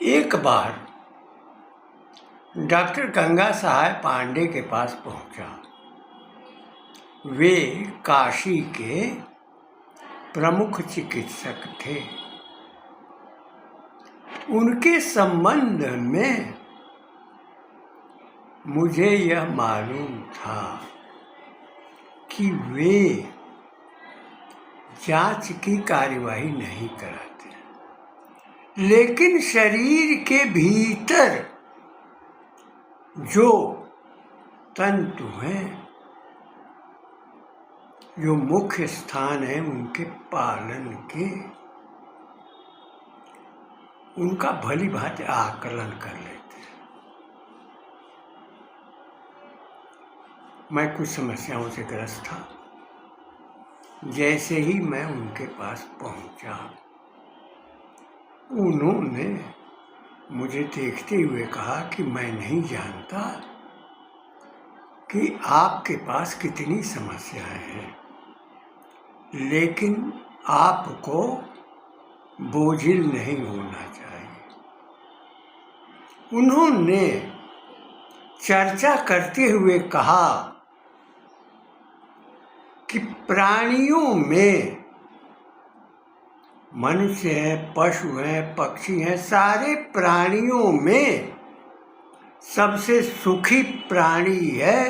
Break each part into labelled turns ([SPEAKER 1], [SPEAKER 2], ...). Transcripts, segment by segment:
[SPEAKER 1] एक बार डॉक्टर गंगा सहाय पांडे के पास पहुंचा। वे काशी के प्रमुख चिकित्सक थे। उनके संबंध में मुझे यह मालूम था कि वे जांच की कार्यवाही नहीं कराते, लेकिन शरीर के भीतर जो तंतु हैं, जो मुख्य स्थान है उनके पालन के, उनका भली भांति आकलन कर लेते हैं। मैं कुछ समस्याओं से ग्रस्त था। जैसे ही मैं उनके पास पहुंचा, उन्होंने मुझे देखते हुए कहा कि मैं नहीं जानता कि आपके पास कितनी समस्याएं हैं, लेकिन आपको बोझिल नहीं होना चाहिए। उन्होंने चर्चा करते हुए कहा कि प्राणियों में, मनुष्य हैं, पशु हैं, पक्षी हैं, सारे प्राणियों में सबसे सुखी प्राणी है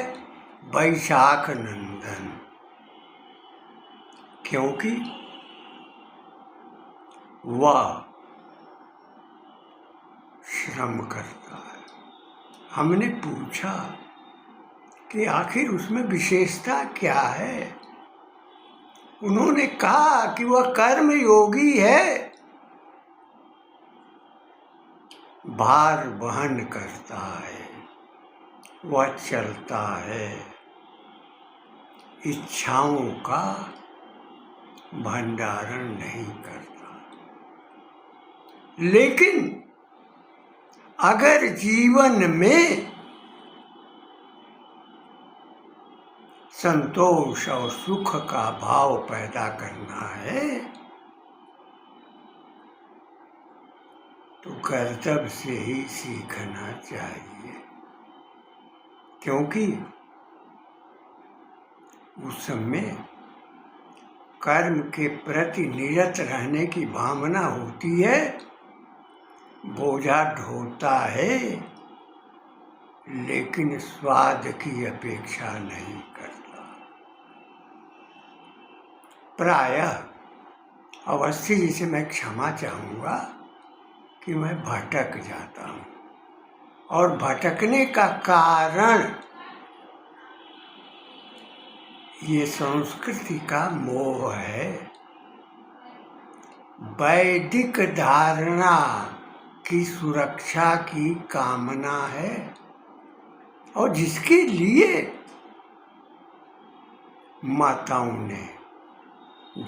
[SPEAKER 1] वैशाख नंदन, क्योंकि वह श्रम करता है। हमने पूछा कि आखिर उसमें विशेषता क्या है। उन्होंने कहा कि वह कर्म योगी है, भार वहन करता है, वह चलता है, इच्छाओं का भंडारण नहीं करता। लेकिन अगर जीवन में संतोष और सुख का भाव पैदा करना है तो कर्तव्य से ही सीखना चाहिए, क्योंकि उस समय कर्म के प्रति निरत रहने की भावना होती है, बोझा ढोता है, लेकिन स्वाद की अपेक्षा नहीं करता। प्रायः अवश्य जी से मैं क्षमा चाहूँगा कि मैं भटक जाता हूँ, और भटकने का कारण ये संस्कृति का मोह है, वैदिक धारणा की सुरक्षा की कामना है, और जिसके लिए माताओं ने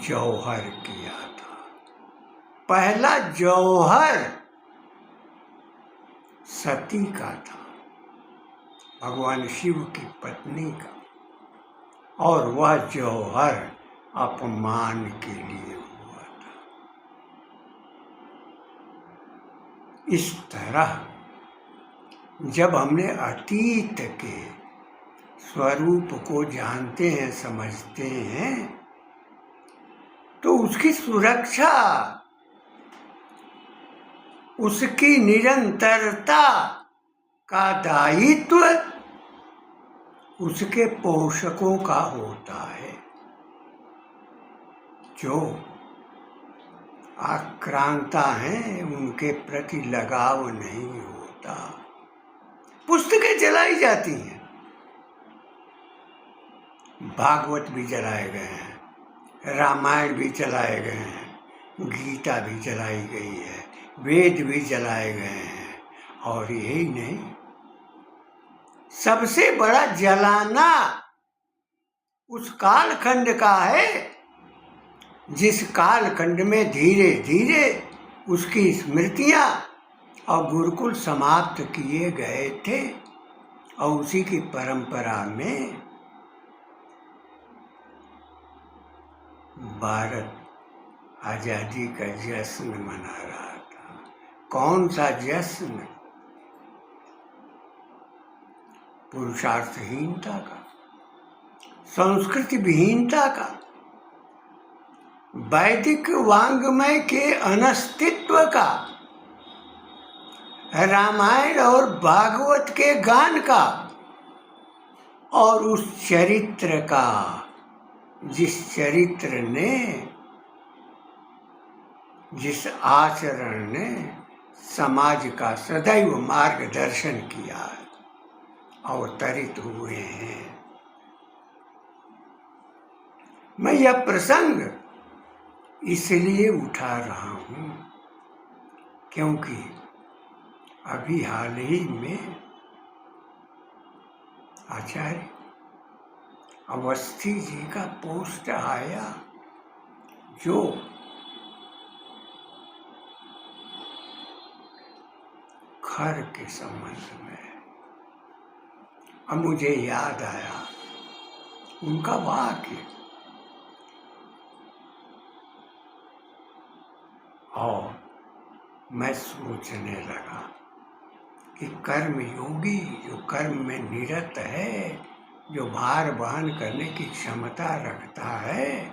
[SPEAKER 1] जौहर किया था। पहला जौहर सती का था, भगवान शिव की पत्नी का, और वह जौहर अपमान के लिए हुआ था। इस तरह जब हमने अतीत के स्वरूप को जानते हैं, समझते हैं, तो उसकी सुरक्षा, उसकी निरंतरता का दायित्व उसके पोषकों का होता है, जो आक्रांता हैं उनके प्रति लगाव नहीं होता। पुस्तकें जलाई जाती हैं, भागवत भी जलाए गए हैं, रामायण भी जलाए गए हैं, गीता भी जलाई गई है, वेद भी जलाए गए हैं, और यही नहीं, सबसे बड़ा जलाना उस कालखंड का है जिस कालखंड में धीरे धीरे उसकी स्मृतियां और गुरुकुल समाप्त किए गए थे, और उसी की परंपरा में भारत आज़ादी का जश्न मना रहा था। कौन सा जश्न पुरुषार्थहीनता का, संस्कृति विहीनता का, वैदिक वांग्मय के अनस्तित्व का, रामायण और भागवत के गान का, और उस चरित्र का जिस चरित्र ने, जिस आचरण ने समाज का सदैव मार्गदर्शन किया है, अवतरित हुए हैं। मैं यह प्रसंग इसलिए उठा रहा हूँ क्योंकि अभी हाल ही में आचार्य अवस्थी जी का पोस्ट आया जो खर के संबंध में। अब मुझे याद आया उनका वाक्य, और मैं सोचने लगा कि कर्म योगी जो कर्म में निरत है, जो भार वहन करने की क्षमता रखता है,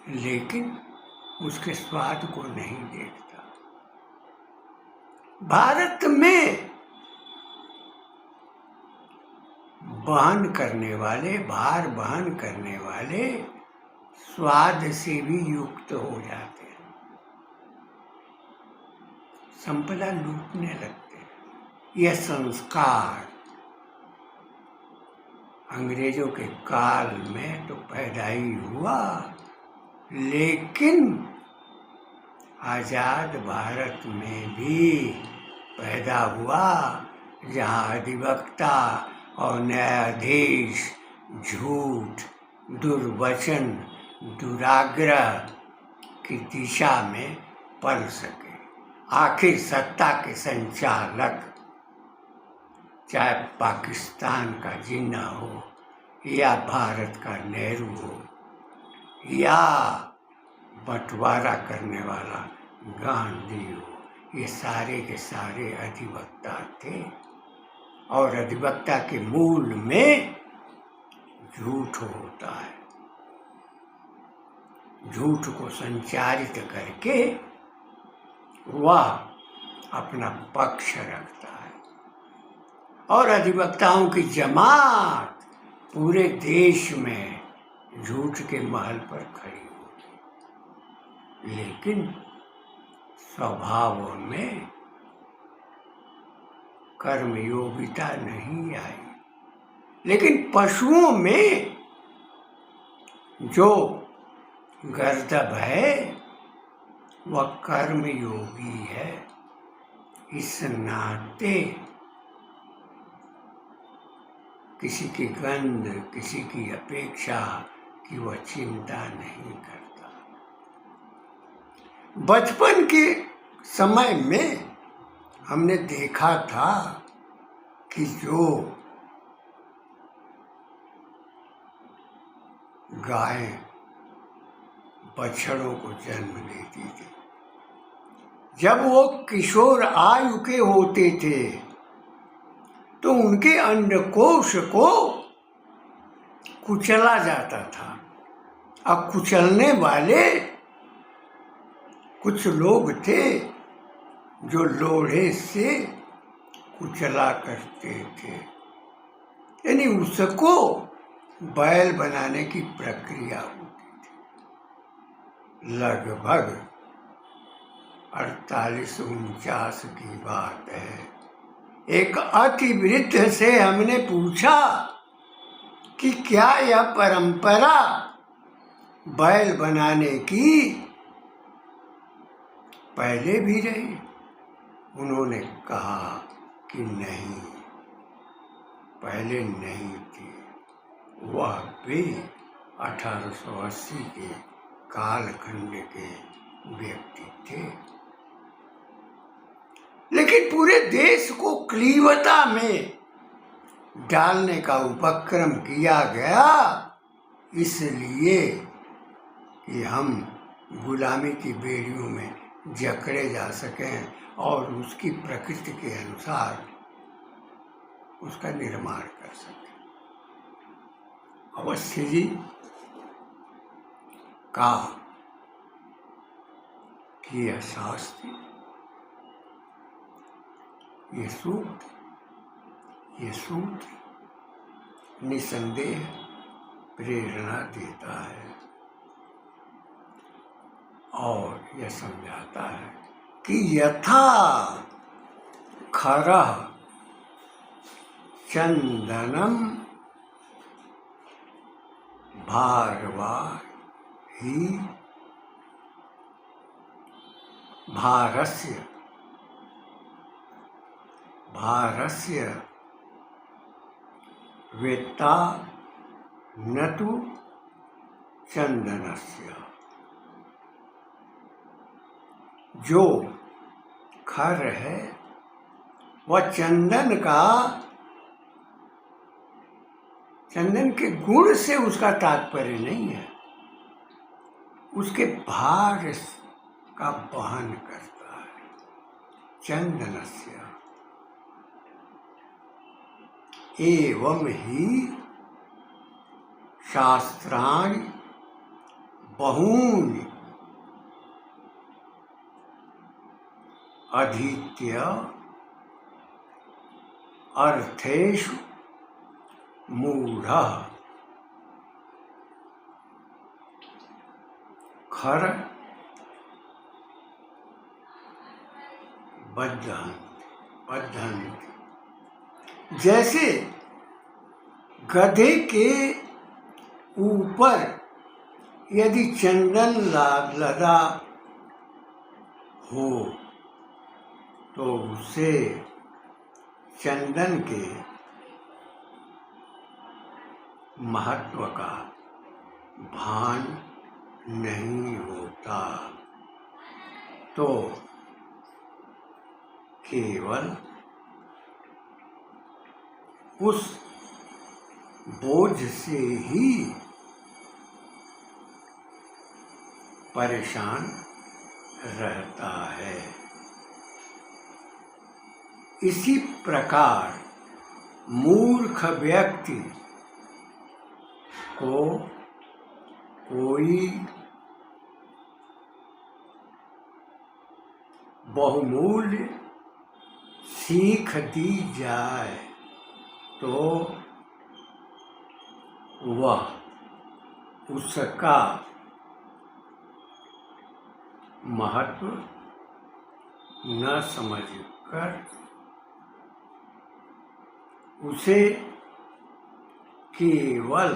[SPEAKER 1] लेकिन उसके स्वाद को नहीं देखता। भारत में वहन करने वाले, भार वहन करने वाले स्वाद से भी युक्त हो जाते हैं, संपदा लूटने लगते हैं। यह संस्कार अंग्रेजों के काल में तो पैदा ही हुआ, लेकिन आजाद भारत में भी पैदा हुआ, जहाँ अधिवक्ता और न्यायाधीश झूठ, दुर्वचन, दुराग्रह की दिशा में पल सके। आखिर सत्ता के संचालक, चाहे पाकिस्तान का जिन्ना हो या भारत का नेहरू हो या बंटवारा करने वाला गांधी हो, ये सारे के सारे अधिवक्ता थे। और अधिवक्ता के मूल में झूठ होता है। झूठ को संचारित करके वह अपना पक्ष रखता है, और अधिवक्ताओं की जमात पूरे देश में झूठ के महल पर खड़ी होती, लेकिन स्वभाव में कर्मयोगिता नहीं आई। लेकिन पशुओं में जो गर्दभ है वह कर्मयोगी है। इस नाते किसी की गंध, किसी की अपेक्षा की वह चिंता नहीं करता। बचपन के समय में हमने देखा था कि जो गाय बछड़ों को जन्म देती थी, जब वो किशोर आयु के होते थे तो उनके अंडकोश को कुचला जाता था। अब कुचलने वाले कुछ लोग थे जो लोढ़े से कुचला करते थे, यानी उसको बैल बनाने की प्रक्रिया होती थी। लगभग 48-49 की बात है। एक अति वृद्ध से हमने पूछा कि क्या यह परंपरा बैल बनाने की पहले भी रही? उन्होंने कहा कि नहीं, पहले नहीं थी। वह भी 1880 के कालखंड के व्यक्ति थे। लेकिन पूरे देश को क्लीवता में डालने का उपक्रम किया गया, इसलिए कि हम गुलामी की बेड़ियों में जकड़े जा सकें और उसकी प्रकृति के अनुसार उसका निर्माण कर सकें। अवस्थी जी का कि यह शास्त्र, ये सूत्र निसंदेह प्रेरणा देता है और यह समझाता है कि यथा खरः चंदनम भारवाही भारस्य वेत्ता न तु चंदनस्य। जो खर है वह चंदन के गुण से उसका तात्पर्य नहीं है, उसके भार का वहन करता है। चंदनस्य एवं ही शास्त्राणि बहूनि अधीत्य अर्थेषु मूढ़ः खर बद्धन्ति। जैसे गधे के ऊपर यदि चंदन लदा हो तो उसे चंदन के महत्व का भान नहीं होता, तो केवल उस बोझ से ही परेशान रहता है। इसी प्रकार मूर्ख व्यक्ति को कोई बहुमूल्य सीख दी जाए तो वह उसका महत्व न समझकर उसे केवल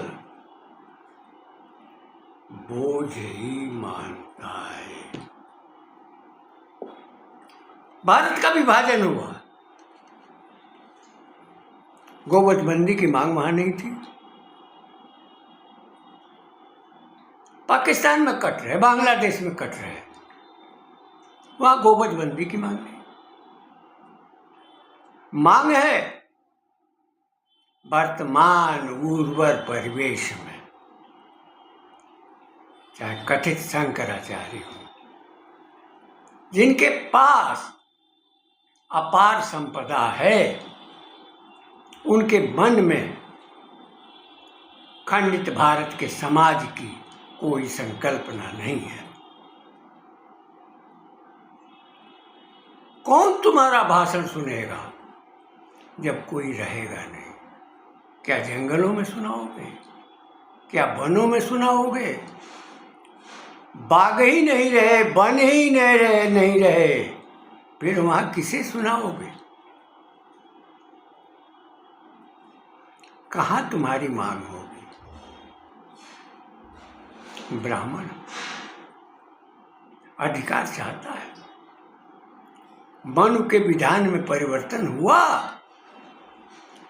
[SPEAKER 1] बोझ ही मानता है। भारत का विभाजन हुआ, गोवधबंदी की मांग वहां नहीं थी। पाकिस्तान में कट रहे, बांग्लादेश में कट रहे, वहां गोवधबंदी की मांग नहीं। मांग है वर्तमान उर्वर परिवेश में, चाहे कथित शंकराचार्य हो, जिनके पास अपार संपदा है, उनके मन में खंडित भारत के समाज की कोई संकल्पना नहीं है। कौन तुम्हारा भाषण सुनेगा जब कोई रहेगा नहीं? क्या जंगलों में सुनाओगे? क्या वनों में सुनाओगे? बाग ही नहीं रहे, वन ही नहीं रहे, फिर वहां किसे सुनाओगे? कहाँ तुम्हारी मांग होगी? ब्राह्मण अधिकार चाहता है, मनु के विधान में परिवर्तन हुआ,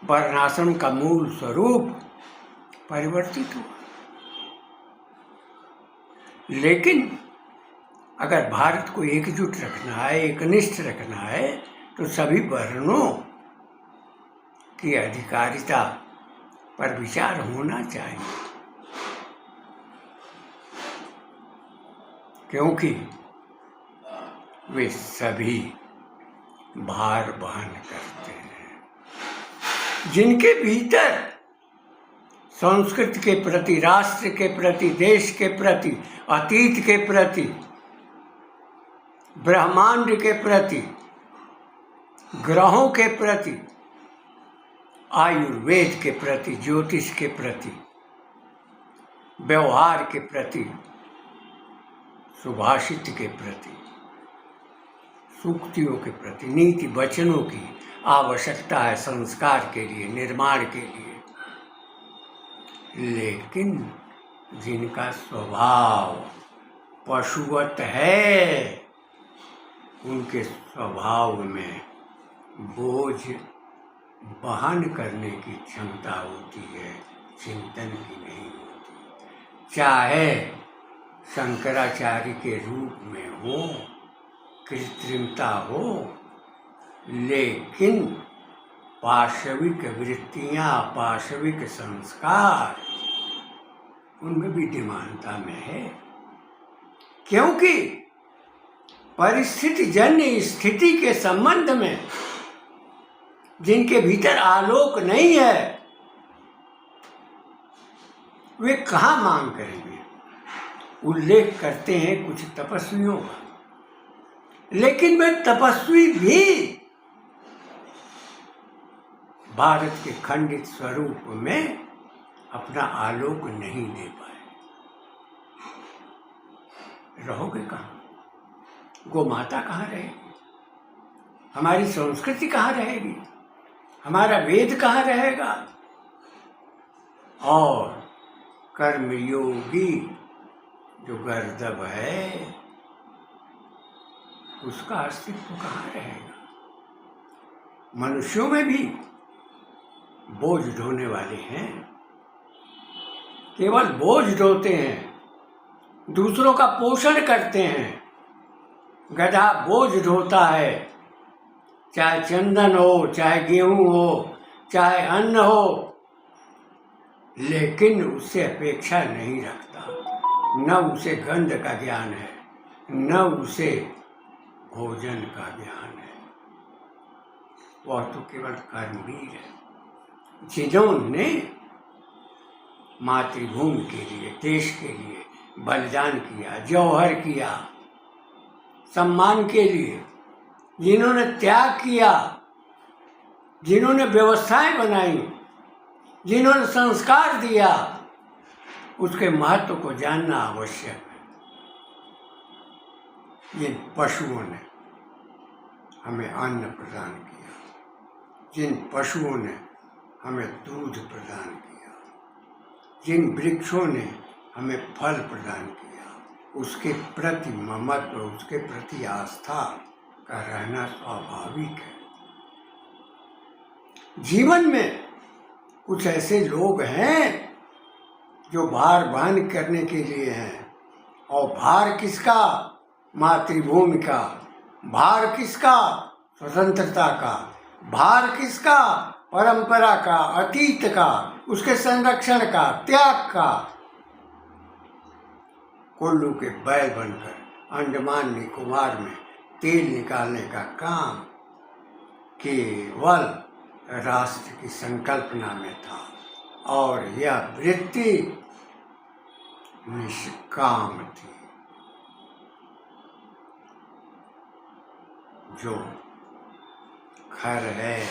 [SPEAKER 1] वर्णाश्रम का मूल स्वरूप परिवर्तित हुआ। लेकिन अगर भारत को एकजुट रखना है, एकनिष्ठ रखना है, तो सभी वर्णों की अधिकारिता पर विचार होना चाहिए, क्योंकि वे सभी भार वहन करते हैं। जिनके भीतर संस्कृति के प्रति, राष्ट्र के प्रति, देश के प्रति, अतीत के प्रति, ब्रह्मांड के प्रति, ग्रहों के प्रति, आयुर्वेद के प्रति, ज्योतिष के प्रति, व्यवहार के प्रति, सुभाषित के प्रति, सूक्तियों के प्रति, नीति वचनों की आवश्यकता है संस्कार के लिए, निर्माण के लिए। लेकिन जिनका स्वभाव पशुवत है, उनके स्वभाव में बोझ वहन करने की क्षमता होती है, चिंतन की नहीं होती। चाहे शंकराचार्य के रूप में हो, कृत्रिमता हो, लेकिन पाशविक वृत्तियाँ, पाशविक संस्कार उनमें विद्यमानता में है। क्योंकि परिस्थिति जन्य स्थिति के संबंध में जिनके भीतर आलोक नहीं है, वे कहाँ मांग करेंगे। उल्लेख करते हैं कुछ तपस्वियों का, लेकिन वे तपस्वी भी भारत के खंडित स्वरूप में अपना आलोक नहीं दे पाए। रहोगे कहाँ? गौ माता कहाँ रहेगी? हमारी संस्कृति कहाँ रहेगी? हमारा वेद कहाँ रहेगा? और कर्मयोगी जो गर्दभ है, उसका अस्तित्व कहाँ रहेगा? मनुष्यों में भी बोझ ढोने वाले हैं, केवल बोझ ढोते हैं, दूसरों का पोषण करते हैं। गधा बोझ ढोता है, चाहे चंदन हो, चाहे गेहूं हो, चाहे अन्न हो, लेकिन उससे अपेक्षा नहीं रखता। न उसे गंध का ज्ञान है, न उसे भोजन का ज्ञान है। वह तो केवल कर्मवीर है, जिन्होंने मातृभूमि के लिए, देश के लिए बलिदान किया, जौहर किया, सम्मान के लिए जिन्होंने त्याग किया, जिन्होंने व्यवस्थाएं बनाई, जिन्होंने संस्कार दिया, उसके महत्व को जानना आवश्यक है। जिन पशुओं ने हमें अन्न प्रदान किया, जिन पशुओं ने हमें दूध प्रदान किया, जिन वृक्षों ने हमें फल प्रदान किया, उसके प्रति ममत्व, उसके प्रति आस्था का रहना स्वाभाविक है। जीवन में कुछ ऐसे लोग हैं जो भार वहन करने के लिए हैं, और भार किसका? मातृभूमि का। भार किसका? स्वतंत्रता का। भार किसका? परंपरा का, अतीत का, उसके संरक्षण का, त्याग का। कोल्लू के बैल बनकर अंडमान निकोबार में तेल निकालने का काम केवल राष्ट्र की संकल्पना में था, और यह वृत्ति निष्काम थी। जो खर है,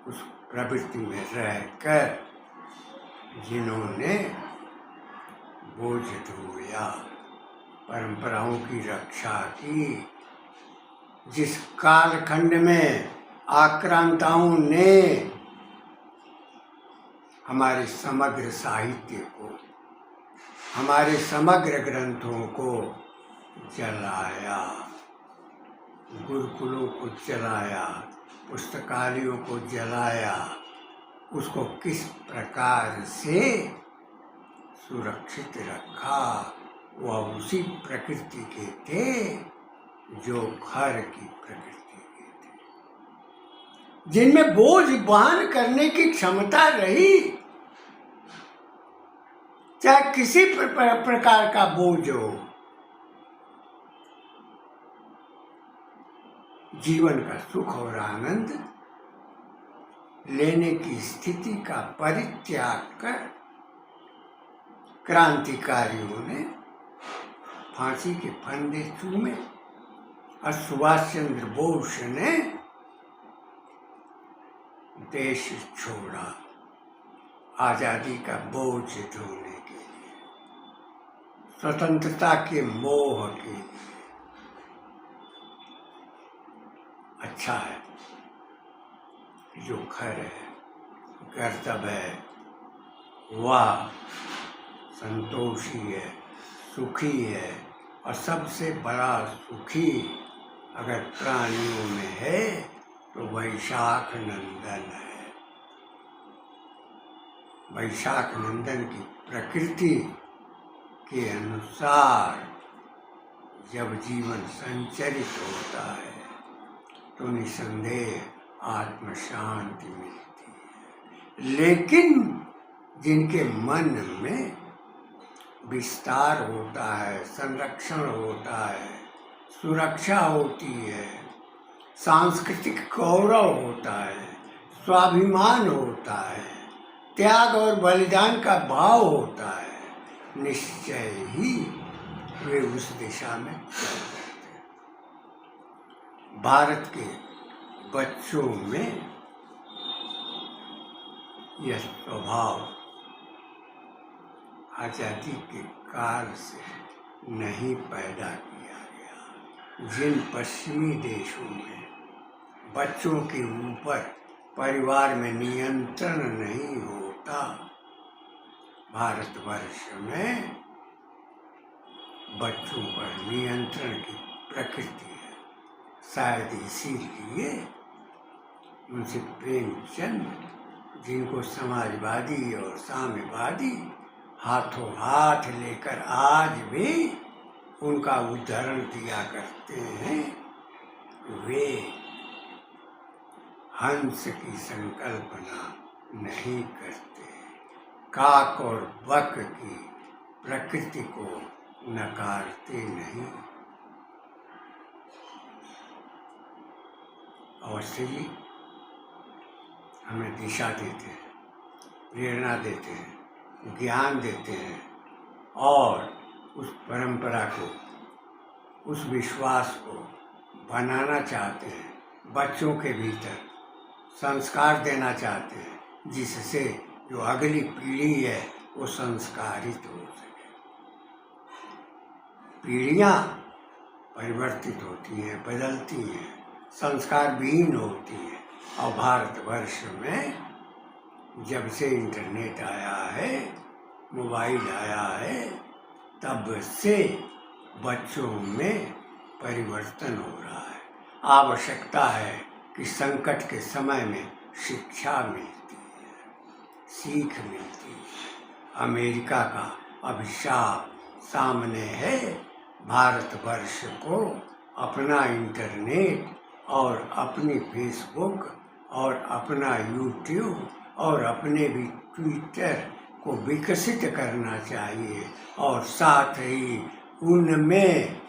[SPEAKER 1] उस प्रवृत्ति में रहकर जिन्होंने बोझ ढोया, परंपराओं की रक्षा की, जिस कालखंड में आक्रांताओं ने हमारे समग्र साहित्य को, हमारे समग्र ग्रंथों को जलाया, गुरुकुलों को जलाया, पुस्तकालयों को जलाया, उसको किस प्रकार से सुरक्षित रखा। वह उसी प्रकृति के थे जो खर की प्रकृति के थे, जिनमें बोझ वहन करने की क्षमता रही, चाहे किसी प्रकार का बोझ हो। जीवन का सुख और आनंद लेने की स्थिति का परित्याग कर क्रांतिकारियों ने फांसी के फंदे चूमे और सुभाष चंद्र बोस ने देश छोड़ा आजादी का बोझ ढोने के लिए, स्वतंत्रता के मोह के लिए। अच्छा है जो घर है, कर्तव्य है, वह संतोषी है, सुखी है, और सबसे बड़ा सुखी अगर प्राणियों में है तो वैशाख नंदन है। वैशाख नंदन की प्रकृति के अनुसार जब जीवन संचरित होता है तो निसंदेह आत्म शांति मिलती है। लेकिन जिनके मन में विस्तार होता है, संरक्षण होता है, सुरक्षा होती है, सांस्कृतिक गौरव होता है, स्वाभिमान होता है, त्याग और बलिदान का भाव होता है, निश्चय ही वे उस दिशा में चल जाते हैं। भारत के बच्चों में यह स्वभाव आजादी के काल से नहीं पैदा किया गया। जिन पश्चिमी देशों में बच्चों के ऊपर परिवार में नियंत्रण नहीं होता, भारतवर्ष में बच्चों पर नियंत्रण की प्रकृति है। शायद इसीलिए मुंशी प्रेमचंद, जिनको समाजवादी और साम्यवादी हाथों हाथ लेकर आज भी उनका उदाहरण दिया करते हैं, वे हंस की संकल्पना नहीं करते, काक और बक की प्रकृति को नकारते नहीं। अवस्थी जी हमें दिशा देते हैं, प्रेरणा देते हैं, ज्ञान देते हैं, और उस परंपरा को, उस विश्वास को बनाना चाहते हैं, बच्चों के भीतर संस्कार देना चाहते हैं, जिससे जो अगली पीढ़ी है वो संस्कारित हो सके। पीढ़ियाँ परिवर्तित होती हैं, बदलती हैं, संस्कार विहीन होती हैं, और भारतवर्ष में जब से इंटरनेट आया है, मोबाइल आया है, तब से बच्चों में परिवर्तन हो रहा है। आवश्यकता है कि संकट के समय में शिक्षा मिलती है, सीख मिलती है। अमेरिका का अभिशाप सामने है, भारतवर्ष को अपना इंटरनेट और अपनी फेसबुक और अपना यूट्यूब और अपने भी ट्विटर को विकसित करना चाहिए, और साथ ही उनमें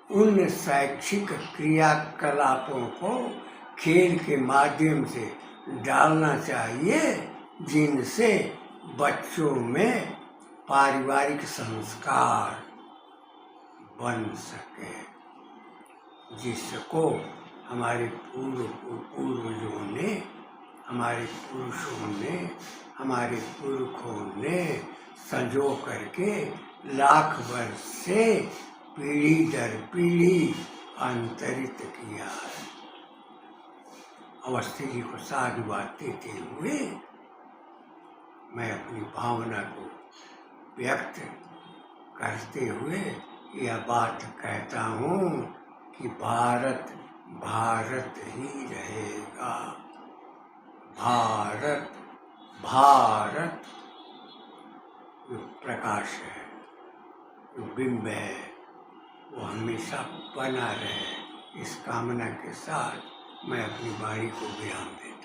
[SPEAKER 1] उन शैक्षिक क्रियाकलापों को खेल के माध्यम से डालना चाहिए जिनसे बच्चों में पारिवारिक संस्कार बन सके, जिसको हमारे पूर्वजों ने, हमारे पुरुषों ने, हमारे पुरखों ने संजो करके लाख वर्ष से पीढ़ी दर पीढ़ी अंतरित किया है। अवस्थी जी को साधुवाद देते हुए मैं अपनी भावना को व्यक्त करते हुए यह बात कहता हूँ कि भारत भारत ही रहेगा। भारत भारत जो प्रकाश है, जो बिंब है, वो हमेशा बना रहे, इस कामना के साथ मैं अपनी वाणी को विराम देता हूँ।